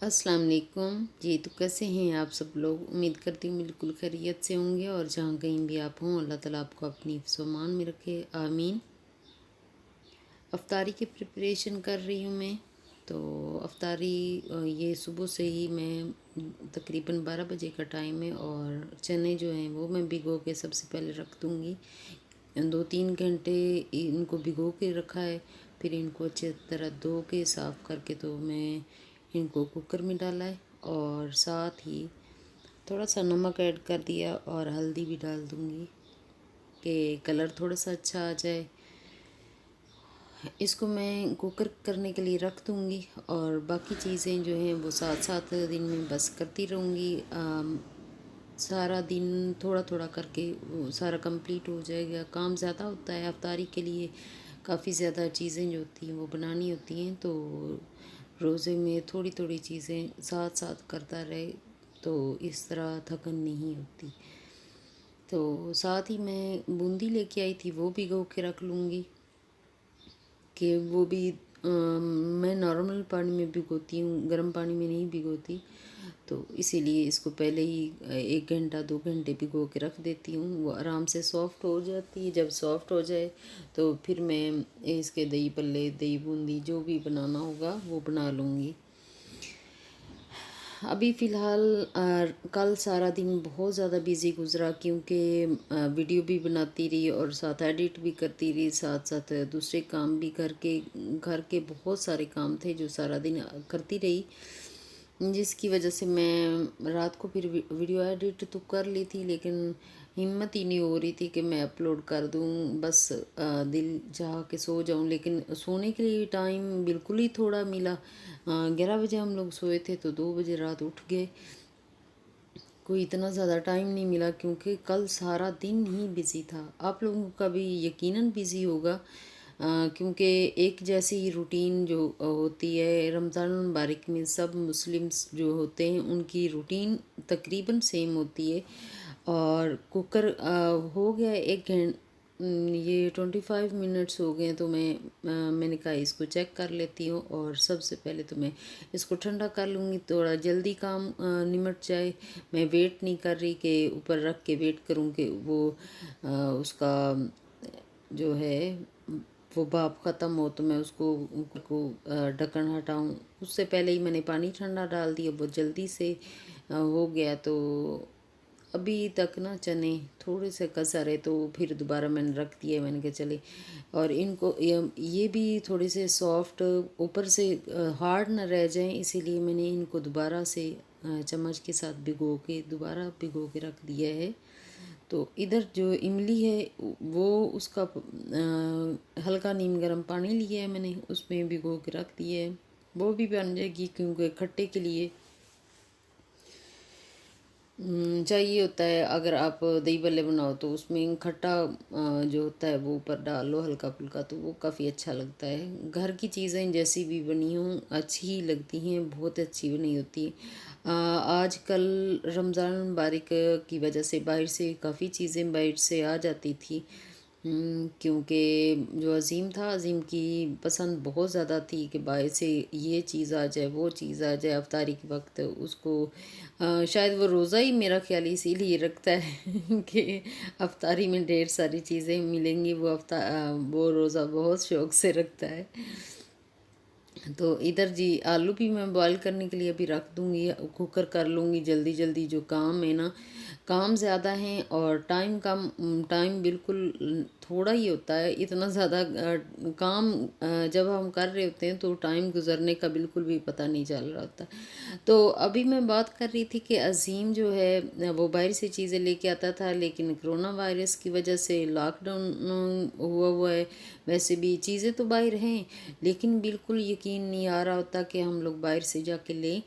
अस्सलाम वालेकुम जी। तो कैसे हैं आप सब लोग? उम्मीद करती हूँ बिल्कुल खैरियत से होंगे और जहाँ कहीं भी आप हों अल्लाह ताला आपको अपनी हिफ्ज़-ओ-अमान में रखे, आमीन। अफ्तारी की प्रिपरेशन कर रही हूँ मैं। तो अफ्तारी ये सुबह से ही मैं तकरीबन 12 बजे का टाइम है और चने जो हैं वो मैं भिगो के सबसे पहले रख दूँगी। 2-3 घंटे इनको भिगो के रखा है। फिर इनको अच्छी तरह धो के साफ़ करके तो मैं इनको कुकर में डाला है और साथ ही थोड़ा सा नमक ऐड कर दिया और हल्दी भी डाल दूँगी कि कलर थोड़ा सा अच्छा आ जाए। इसको मैं कुकर करने के लिए रख दूँगी और बाकी चीज़ें जो हैं वो साथ साथ दिन में बस करती रहूँगी। सारा दिन थोड़ा थोड़ा करके वो सारा कंप्लीट हो जाएगा। काम ज़्यादा होता है अफ्तारी के लिए, काफ़ी ज़्यादा चीज़ें जो होती हैं वो बनानी होती हैं। तो रोज़े में थोड़ी थोड़ी चीज़ें साथ साथ करता रहे तो इस तरह थकन नहीं होती। तो साथ ही मैं बूंदी लेके आई थी, वो भिगो के रख लूँगी कि वो भी मैं नॉर्मल पानी में भिगोती हूँ, गर्म पानी में नहीं भिगोती। तो इसीलिए इसको पहले ही 1 घंटा 2 घंटे भिगो के रख देती हूँ, वो आराम से सॉफ़्ट हो जाती है। जब सॉफ़्ट हो जाए तो फिर मैं इसके दही पल्ले, दही बूंदी जो भी बनाना होगा वो बना लूँगी। अभी फ़िलहाल कल सारा दिन बहुत ज़्यादा बिज़ी गुज़रा क्योंकि वीडियो भी बनाती रही और साथ एडिट भी करती रही, साथ साथ दूसरे काम भी घर के बहुत सारे काम थे जो सारा दिन करती रही, जिसकी वजह से मैं रात को फिर वीडियो एडिट तो कर ली थी लेकिन हिम्मत ही नहीं हो रही थी कि मैं अपलोड कर दूं। बस दिल चाह के सो जाऊं, लेकिन सोने के लिए टाइम बिल्कुल ही थोड़ा मिला। 11 बजे हम लोग सोए थे तो 2 बजे रात उठ गए। कोई इतना ज़्यादा टाइम नहीं मिला क्योंकि कल सारा दिन ही बिज़ी था। आप लोगों का भी यकीनन बिज़ी होगा क्योंकि एक जैसी ही रूटीन जो होती है रमज़ान मुबारक में, सब मुस्लिम्स जो होते हैं उनकी रूटीन तकरीबन सेम होती है। और कुकर हो गया 1 घंटा, ये 25 मिनट्स हो गए तो मैंने कहा इसको चेक कर लेती हूँ और सबसे पहले तो मैं इसको ठंडा कर लूँगी, थोड़ा जल्दी काम निमट जाए। मैं वेट नहीं कर रही कि ऊपर रख के वेट करूँ कि वो उसका जो है वो भाप ख़त्म हो तो मैं उसको ढक्कन हटाऊँ। उससे पहले ही मैंने पानी ठंडा डाल दिया, बहुत जल्दी से हो गया। तो अभी तक ना चने थोड़े से कसर है तो फिर दोबारा मैंने रख दिए। मैंने कहा चले, और इनको ये भी थोड़े से सॉफ्ट ऊपर से हार्ड ना रह जाएं, इसीलिए मैंने इनको दोबारा से चम्मच के साथ दोबारा भिगो के रख दिया है। तो इधर जो इमली है वो उसका हल्का नीम गर्म पानी लिया है मैंने, उसमें भिगो के रख दिया है। वो भी बन जाएगी क्योंकि खट्टे के लिए चाहिए होता है। अगर आप दही बल्ले बनाओ तो उसमें खट्टा जो होता है वो ऊपर डाल लो हल्का फुल्का, तो वो काफ़ी अच्छा लगता है। घर की चीज़ें जैसी भी बनी हों अच्छी ही लगती हैं, बहुत अच्छी बनी होती है। आजकल रमज़ान मुबारक की वजह से बाहर से काफ़ी चीज़ें बाहर से आ जाती थी क्योंकि जो अज़ीम था, अज़ीम की पसंद बहुत ज़्यादा थी कि बाहर से ये चीज़ आ जाए वो चीज़ आ जाए अफ्तारी के वक्त उसको। शायद वो रोज़ा ही मेरा ख्याल इसीलिए रखता है कि अफ्तारी में ढेर सारी चीज़ें मिलेंगी। वो रोज़ा बहुत शौक़ से रखता है। तो इधर जी आलू भी मैं बॉईल करने के लिए अभी रख दूँगी, कुकर कर लूँगी जल्दी जल्दी। जो काम है ना, काम ज़्यादा हैं और टाइम बिल्कुल थोड़ा ही होता है। इतना ज़्यादा काम जब हम कर रहे होते हैं तो टाइम गुज़रने का बिल्कुल भी पता नहीं चल रहा होता। तो अभी मैं बात कर रही थी कि अज़ीम जो है वो बाहर से चीज़ें लेके आता था, लेकिन कोरोना वायरस की वजह से लॉकडाउन हुआ है। वैसे भी चीज़ें तो बाहर हैं लेकिन बिल्कुल यकीन नहीं आ रहा होता कि हम लोग बाहर से जाके लें।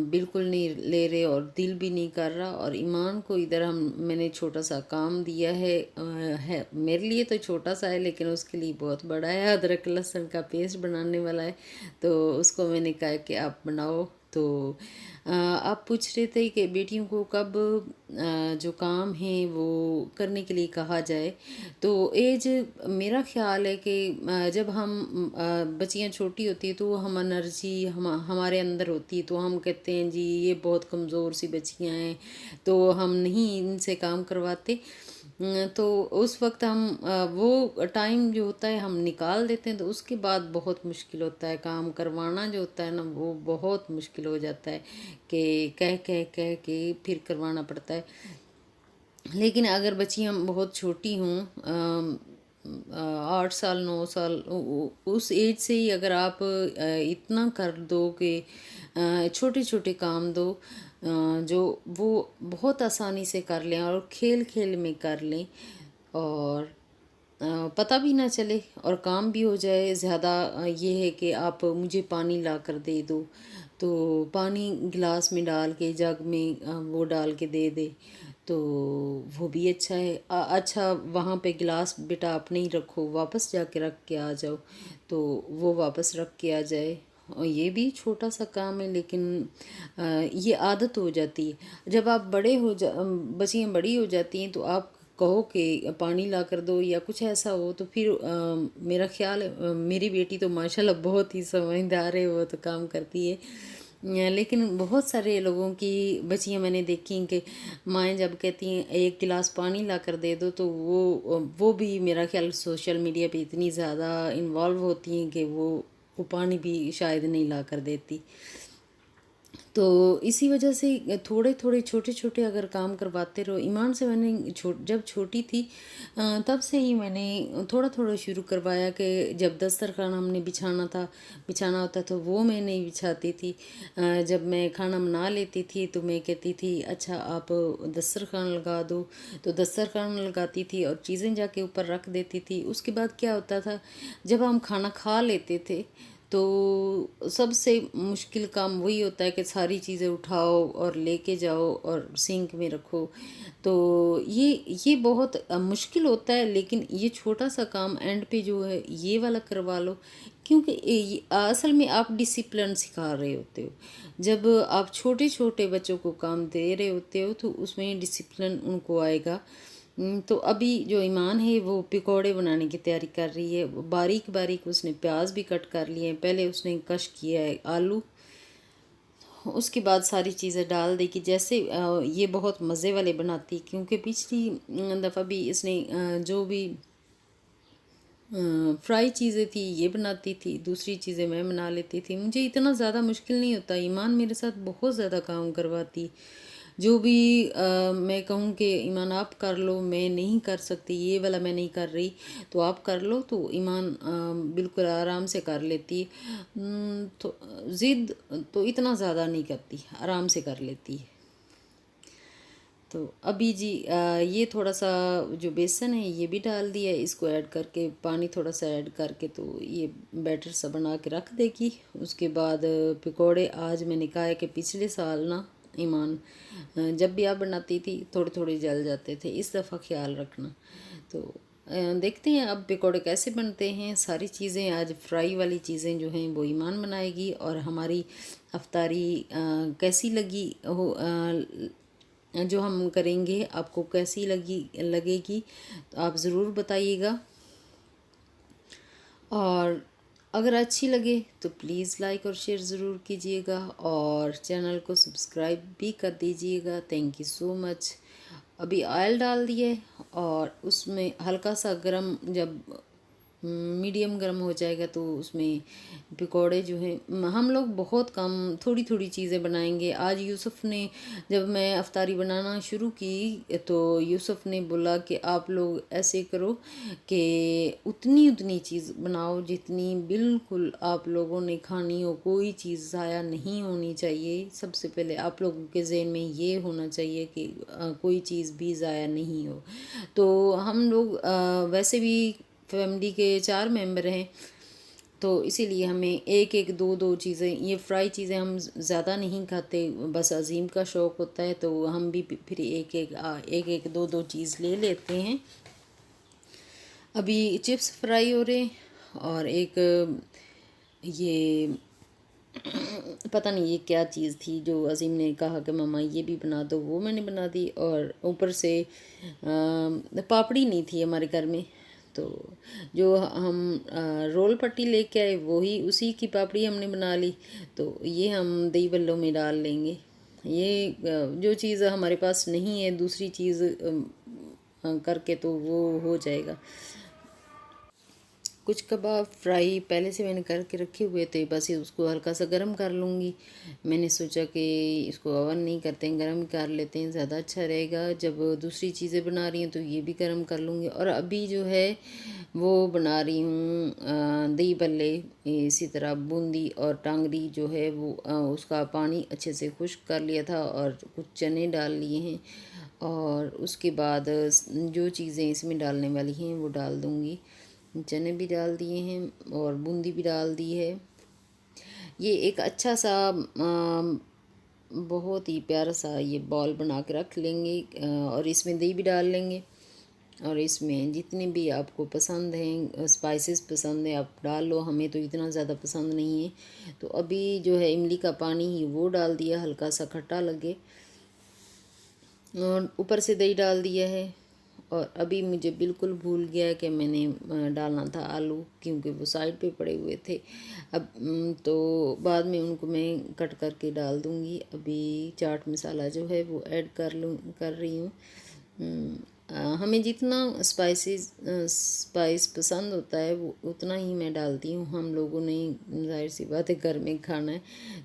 बिल्कुल नहीं ले रहे और दिल भी नहीं कर रहा। और ईमान को इधर मैंने छोटा सा काम दिया है मेरे लिए तो छोटा सा है लेकिन उसके लिए बहुत बड़ा है। अदरक लहसुन का पेस्ट बनाने वाला है, तो उसको मैंने कहा कि आप बनाओ तो आप पूछ रहे थे कि बेटियों को कब जो काम है वो करने के लिए कहा जाए। तो एज मेरा ख्याल है कि जब हम बच्चियां छोटी होती है तो हम एनर्जी हमारे अंदर होती है, तो हम कहते हैं जी ये बहुत कमज़ोर सी बच्चियां हैं, तो हम नहीं इनसे काम करवाते। तो उस वक्त हम वो टाइम जो होता है हम निकाल देते हैं, तो उसके बाद बहुत मुश्किल होता है काम करवाना जो होता है ना, वो बहुत मुश्किल हो जाता है कि कह कह कह के फिर करवाना पड़ता है। लेकिन अगर बच्चियाँ बहुत छोटी हों, 8 साल 9 साल उस एज से ही अगर आप इतना कर दो कि छोटे छोटे काम दो जो वो बहुत आसानी से कर लें और खेल खेल में कर लें, और पता भी ना चले और काम भी हो जाए। ज़्यादा ये है कि आप मुझे पानी ला कर दे दो, तो पानी गिलास में डाल के जग में वो डाल के दे दे, तो वो भी अच्छा है। अच्छा वहाँ पे गिलास बेटा अपने ही रखो, वापस जाके रख के आ जाओ, तो वो वापस रख के आ जाए। और ये भी छोटा सा काम है, लेकिन ये आदत हो जाती है। जब आप बड़े हो बच्चियाँ बड़ी हो जाती हैं तो आप कहो कि पानी ला कर दो या कुछ ऐसा हो, तो फिर मेरा ख्याल है मेरी बेटी तो माशाल्लाह बहुत ही समझदार है, वो तो काम करती है। लेकिन बहुत सारे लोगों की बच्चियां मैंने देखी कि माएँ जब कहती हैं एक गिलास पानी ला कर दे दो, तो वो भी मेरा ख्याल सोशल मीडिया पे इतनी ज़्यादा इन्वॉल्व होती हैं कि वो पानी भी शायद नहीं ला कर देती। तो इसी वजह से थोड़े थोड़े छोटे छोटे अगर काम करवाते रहो। ईमान से मैंने जब छोटी थी तब से ही मैंने थोड़ा थोड़ा शुरू करवाया कि जब दस्तरखाना हमने बिछाना होता तो वो मैं नहीं बिछाती थी। जब मैं खाना बना लेती थी तो मैं कहती थी अच्छा आप दस्तरखाना लगा दो, तो दस्तरखाना लगाती थी और चीज़ें जाके ऊपर रख देती थी। उसके बाद क्या होता था, जब हम खाना खा लेते थे तो सबसे मुश्किल काम वही होता है कि सारी चीज़ें उठाओ और लेके जाओ और सिंक में रखो। तो ये बहुत मुश्किल होता है, लेकिन ये छोटा सा काम एंड पे जो है ये वाला करवा लो, क्योंकि असल में आप डिसिप्लिन सिखा रहे होते हो। जब आप छोटे छोटे बच्चों को काम दे रहे होते हो तो उसमें डिसिप्लिन उनको आएगा। तो अभी जो ईमान है वो पकौड़े बनाने की तैयारी कर रही है। बारीक बारीक उसने प्याज भी कट कर लिए हैं, पहले उसने कश किया है आलू, उसके बाद सारी चीज़ें डाल देगी। जैसे ये बहुत मज़े वाले बनाती, क्योंकि पिछली दफ़ा भी इसने जो भी फ्राई चीज़ें थी ये बनाती थी, दूसरी चीज़ें मैं बना लेती थी। मुझे इतना ज़्यादा मुश्किल नहीं होता, ईमान मेरे साथ बहुत ज़्यादा काम करवाती। जो भी मैं कहूँ कि ईमान आप कर लो, मैं नहीं कर सकती, ये वाला मैं नहीं कर रही, तो आप कर लो, तो ईमान बिल्कुल आराम से कर लेती। तो ज़िद तो इतना ज़्यादा नहीं करती, आराम से कर लेती है। तो अभी जी ये थोड़ा सा जो बेसन है ये भी डाल दिया है, इसको ऐड करके पानी थोड़ा सा ऐड करके तो ये बैटर सा बना के रख देगी। उसके बाद पकोड़े आज मैंने कहा है कि पिछले साल ना ईमान जब भी आप बनाती थी थोड़े थोड़े जल जाते थे, इस दफ़ा ख्याल रखना। तो देखते हैं अब पकोड़े कैसे बनते हैं। सारी चीज़ें आज फ्राई वाली चीज़ें जो हैं वो ईमान बनाएगी, और हमारी अफ्तारी कैसी लगी हो जो हम करेंगे आपको कैसी लगेगी, तो आप ज़रूर बताइएगा। और अगर अच्छी लगे तो प्लीज़ लाइक और शेयर ज़रूर कीजिएगा, और चैनल को सब्सक्राइब भी कर दीजिएगा। Thank you so much. अभी ऑयल डाल दिए और उसमें हल्का सा गरम, जब मीडियम गर्म हो जाएगा तो उसमें पकोड़े जो हैं हम लोग बहुत कम थोड़ी थोड़ी चीज़ें बनाएंगे। आज यूसुफ ने, जब मैं अफ्तारी बनाना शुरू की तो यूसुफ ने बोला कि आप लोग ऐसे करो कि उतनी उतनी चीज़ बनाओ जितनी बिल्कुल आप लोगों ने खानी हो, कोई चीज़ ज़ाया नहीं होनी चाहिए। सबसे पहले आप लोगों के ज़हन में ये होना चाहिए कि कोई चीज़ भी ज़ाया नहीं हो। तो हम लोग वैसे भी फैमिली के 4 मेंबर हैं, तो इसीलिए हमें एक एक दो दो चीज़ें, ये फ्राई चीज़ें हम ज़्यादा नहीं खाते, बस अजीम का शौक़ होता है तो हम भी फिर एक दो दो चीज़ ले लेते हैं। अभी चिप्स फ्राई हो रहे, और एक ये पता नहीं ये क्या चीज़ थी जो अज़ीम ने कहा कि मम्मा ये भी बना दो, वो मैंने बना दी। और ऊपर से पापड़ी नहीं थी हमारे घर में, तो जो हम रोल पट्टी लेके आए वही उसी की पापड़ी हमने बना ली। तो ये हम दही बल्लों में डाल लेंगे। ये जो चीज़ हमारे पास नहीं है दूसरी चीज़ करके तो वो हो जाएगा। कुछ कबाब फ्राई पहले से मैंने करके रखे हुए थे, बस ये उसको हल्का सा गर्म कर लूँगी। मैंने सोचा कि इसको ओवन नहीं करते हैं, गर्म कर लेते हैं, ज़्यादा अच्छा रहेगा। जब दूसरी चीज़ें बना रही हूँ तो ये भी गर्म कर लूँगी। और अभी जो है वो बना रही हूँ दही बल्ले। इसी तरह बूंदी और टांगरी जो है वो उसका पानी अच्छे से खुश्क कर लिया था और कुछ चने डाल लिए हैं। और उसके बाद जो चीज़ें इसमें डालने वाली हैं वो डाल दूँगी। चने भी डाल दिए हैं और बूंदी भी डाल दी है। ये एक अच्छा सा बहुत ही प्यारा सा ये बॉल बना के रख लेंगे और इसमें दही भी डाल लेंगे। और इसमें जितने भी आपको पसंद हैं स्पाइसेस पसंद है आप डाल लो, हमें तो इतना ज़्यादा पसंद नहीं है। तो अभी जो है इमली का पानी ही वो डाल दिया, हल्का सा खट्टा लगे, और ऊपर से दही डाल दिया है। और अभी मुझे बिल्कुल भूल गया कि मैंने डालना था आलू, क्योंकि वो साइड पे पड़े हुए थे। अब तो बाद में उनको मैं कट करके डाल दूँगी। अभी चाट मसाला जो है वो ऐड कर रही हूँ। हमें जितना स्पाइस पसंद होता है वो उतना ही मैं डालती हूँ। हम लोगों ने ज़ाहिर सी बात है घर में खाना है,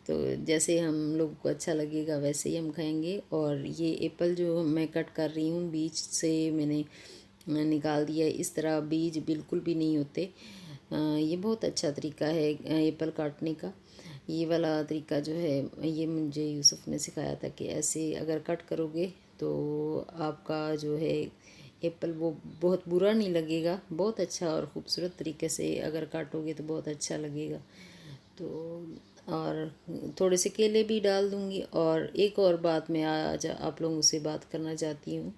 तो जैसे हम लोगों को अच्छा लगेगा वैसे ही हम खाएंगे। और ये एप्पल जो मैं कट कर रही हूँ बीज से मैंने निकाल दिया है। इस तरह बीज बिल्कुल भी नहीं होते। ये बहुत अच्छा तरीका है एप्पल काटने का। ये वाला तरीका जो है ये मुझे यूसुफ ने सिखाया था कि ऐसे अगर कट करोगे तो आपका जो है एप्पल वो बहुत बुरा नहीं लगेगा, बहुत अच्छा और ख़ूबसूरत तरीके से अगर काटोगे तो बहुत अच्छा लगेगा। तो और थोड़े से केले भी डाल दूँगी। और एक और बात मैं आज आप लोगों से बात करना चाहती हूँ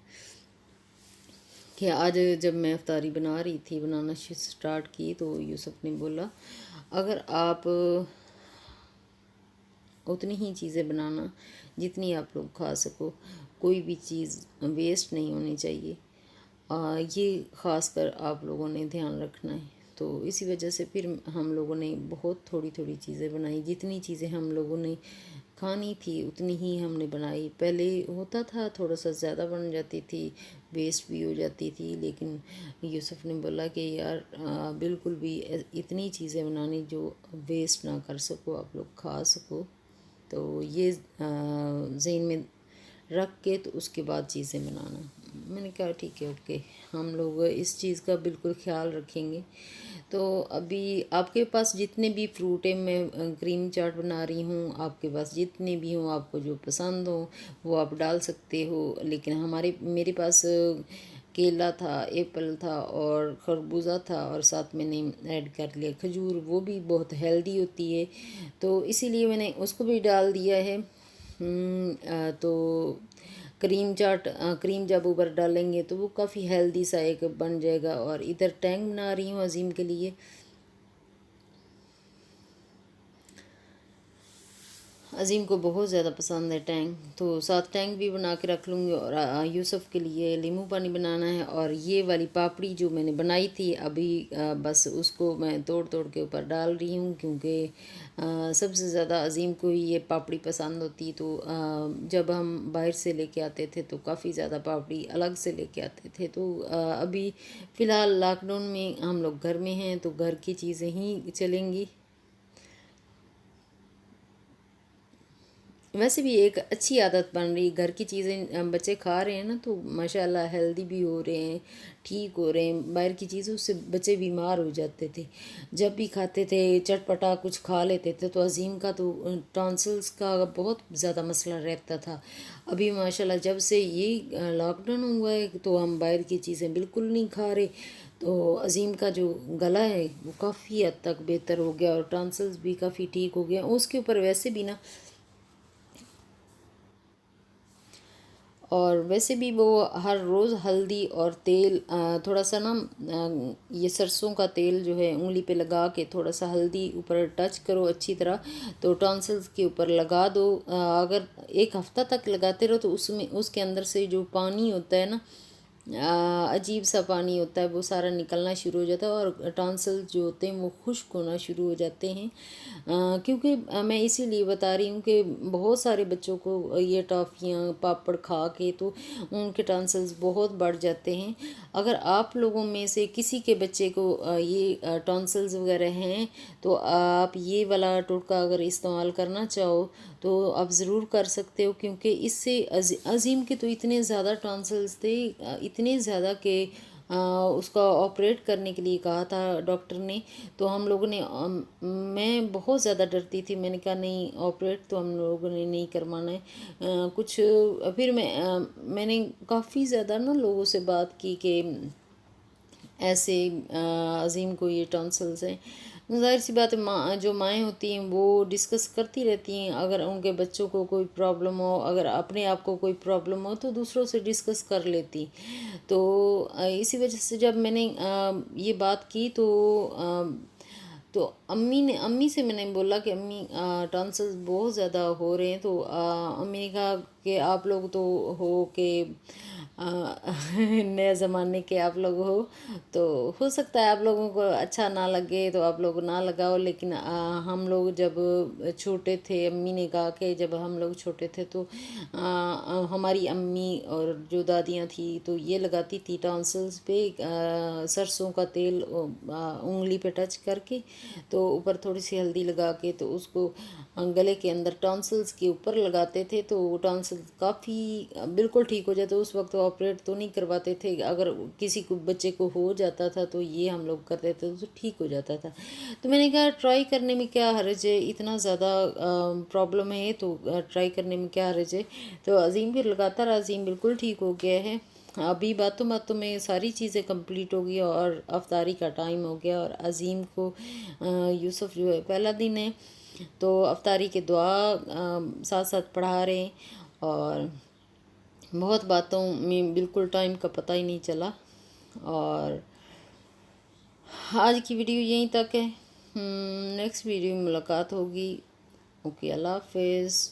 कि आज जब मैं इफ्तारी बना रही थी, बनाना स्टार्ट की, तो यूसुफ ने बोला अगर आप उतनी ही चीज़ें बनाना जितनी आप लोग खा सको, कोई भी चीज़ वेस्ट नहीं होनी चाहिए। ये ख़ास कर आप लोगों ने ध्यान रखना है। तो इसी वजह से फिर हम लोगों ने बहुत थोड़ी थोड़ी चीज़ें बनाई, जितनी चीज़ें हम लोगों ने खानी थी उतनी ही हमने बनाई। पहले होता था थोड़ा सा ज़्यादा बन जाती थी, वेस्ट भी हो जाती थी, लेकिन यूसुफ ने बोला कि यार बिल्कुल भी इतनी चीज़ें बनानी जो वेस्ट ना कर सको, आप लोग खा सको। तो ये ज़हन में रख के तो उसके बाद चीज़ें बनाना। मैंने कहा ठीक है, ओके, हम लोग इस चीज़ का बिल्कुल ख्याल रखेंगे। तो अभी आपके पास जितने भी फ्रूट है, मैं क्रीम चाट बना रही हूँ, आपके पास जितने भी हों, आपको जो पसंद हो वो आप डाल सकते हो। लेकिन मेरे पास केला था, एप्पल था और खरबूजा था, और साथ मैंने ऐड कर लिया खजूर, वो भी बहुत हेल्दी होती है, तो इसीलिए मैंने उसको भी डाल दिया है। तो क्रीम जब ऊपर डालेंगे तो वो काफ़ी हेल्दी सा एक बन जाएगा। और इधर टैंग बना रही हूँ अज़ीम के लिए। अज़ीम को बहुत ज़्यादा पसंद है टैंग, तो साथ टैंग भी बना के रख लूँगी। और यूसुफ के लिए नींबू पानी बनाना है। और ये वाली पापड़ी जो मैंने बनाई थी अभी बस उसको मैं तोड़ तोड़ के ऊपर डाल रही हूँ, क्योंकि सबसे ज़्यादा अज़ीम को ही ये पापड़ी पसंद होती। तो जब हम बाहर से लेके आते थे तो काफ़ी ज़्यादा पापड़ी अलग से लेके आते थे। तो अभी फ़िलहाल लॉकडाउन में हम लोग घर में हैं तो घर की चीज़ें ही चलेंगी। वैसे भी एक अच्छी आदत बन रही, घर की चीज़ें बच्चे खा रहे हैं ना, तो माशाल्लाह हेल्दी भी हो रहे हैं, ठीक हो रहे हैं। बाहर की चीज़ों से बच्चे बीमार हो जाते थे, जब भी खाते थे चटपटा कुछ खा लेते थे। तो अज़ीम का तो टॉन्सिल्स का बहुत ज़्यादा मसला रहता था। अभी माशाल्लाह जब से ये लॉकडाउन हुआ है तो हम बाहर की चीज़ें बिल्कुल नहीं खा रहे। तो अज़ीम का जो गला है वो काफ़ी हद तक बेहतर हो गया और टॉन्सिल्स भी काफ़ी ठीक हो गया। उसके ऊपर वैसे भी ना और वैसे भी वो हर रोज़ हल्दी और तेल थोड़ा सा ना ये सरसों का तेल जो है उंगली पे लगा के थोड़ा सा हल्दी ऊपर टच करो अच्छी तरह, तो टॉन्सिल्स के ऊपर लगा दो। अगर एक हफ्ता तक लगाते रहो तो उसमें उसके अंदर से जो पानी होता है ना, अजीब सा पानी होता है, वो सारा निकलना शुरू हो जाता है और टॉन्सिल जो होते हैं वो खुश्क होना शुरू हो जाते हैं। क्योंकि मैं इसीलिए बता रही हूँ कि बहुत सारे बच्चों को ये टॉफ़ियाँ पापड़ खा के तो उनके टॉन्सिल्स बहुत बढ़ जाते हैं। अगर आप लोगों में से किसी के बच्चे को ये टॉन्सिल्स वगैरह हैं तो आप ये वाला टोटका अगर इस्तेमाल करना चाहो तो आप ज़रूर कर सकते हो, क्योंकि इससे अज़ीम के तो इतने ज़्यादा टॉन्सिल्स थे, इतने ज़्यादा कि उसका ऑपरेट करने के लिए कहा था डॉक्टर ने। तो हम लोगों ने मैं बहुत ज़्यादा डरती थी, मैंने कहा नहीं ऑपरेट तो हम लोगों ने नहीं करवाना है। कुछ फिर मैंने काफ़ी ज़्यादा ना लोगों से बात की कि ऐसे अज़ीम को ये टॉन्सिल्स हैं। ज़ाहिर सी बात है, माँ जो माएँ होती हैं वो डिस्कस करती रहती हैं, अगर उनके बच्चों को कोई प्रॉब्लम हो, अगर अपने आप को कोई प्रॉब्लम हो तो दूसरों से डिस्कस कर लेती। तो इसी वजह से जब मैंने ये बात की तो अम्मी से मैंने बोला कि अम्मी टॉन्सिल्स बहुत ज़्यादा हो रहे हैं। तो अम्मी ने कहा कि आप लोग तो हो के नए ज़माने के आप लोग हो, तो हो सकता है आप लोगों को अच्छा ना लगे तो आप लोग ना लगाओ, लेकिन हम लोग जब छोटे थे, अम्मी ने कहा कि जब हम लोग छोटे थे तो हमारी अम्मी और जो दादियाँ थी तो ये लगाती थी टॉन्सिल्स पे सरसों का तेल उंगली पे टच करके, तो ऊपर थोड़ी सी हल्दी लगा के तो उसको गले के अंदर टॉन्सिल्स के ऊपर लगाते थे, तो टॉन्सिल्स काफ़ी बिल्कुल ठीक हो जाते। उस वक्त ऑपरेट तो नहीं करवाते थे, अगर किसी को बच्चे को हो जाता था तो ये हम लोग करते थे तो ठीक हो जाता था। तो मैंने कहा ट्राई करने में क्या हर्ज है, इतना ज़्यादा प्रॉब्लम है तो ट्राई करने में क्या हर्ज है। तो अज़ीम फिर लगातार अज़ीम बिल्कुल ठीक हो गया है। अभी बातों बातों में सारी चीज़ें कंप्लीट हो गई और अफ्तारी का टाइम हो गया, और अज़ीम को यूसुफ जो है पहला दिन है तो अफ्तारी के दुआ साथ साथ पढ़ा रहे हैं, और बहुत बातों में बिल्कुल टाइम का पता ही नहीं चला। और आज की वीडियो यहीं तक है, नेक्स्ट वीडियो में मुलाकात होगी। ओके, अल्लाह हाफिज़।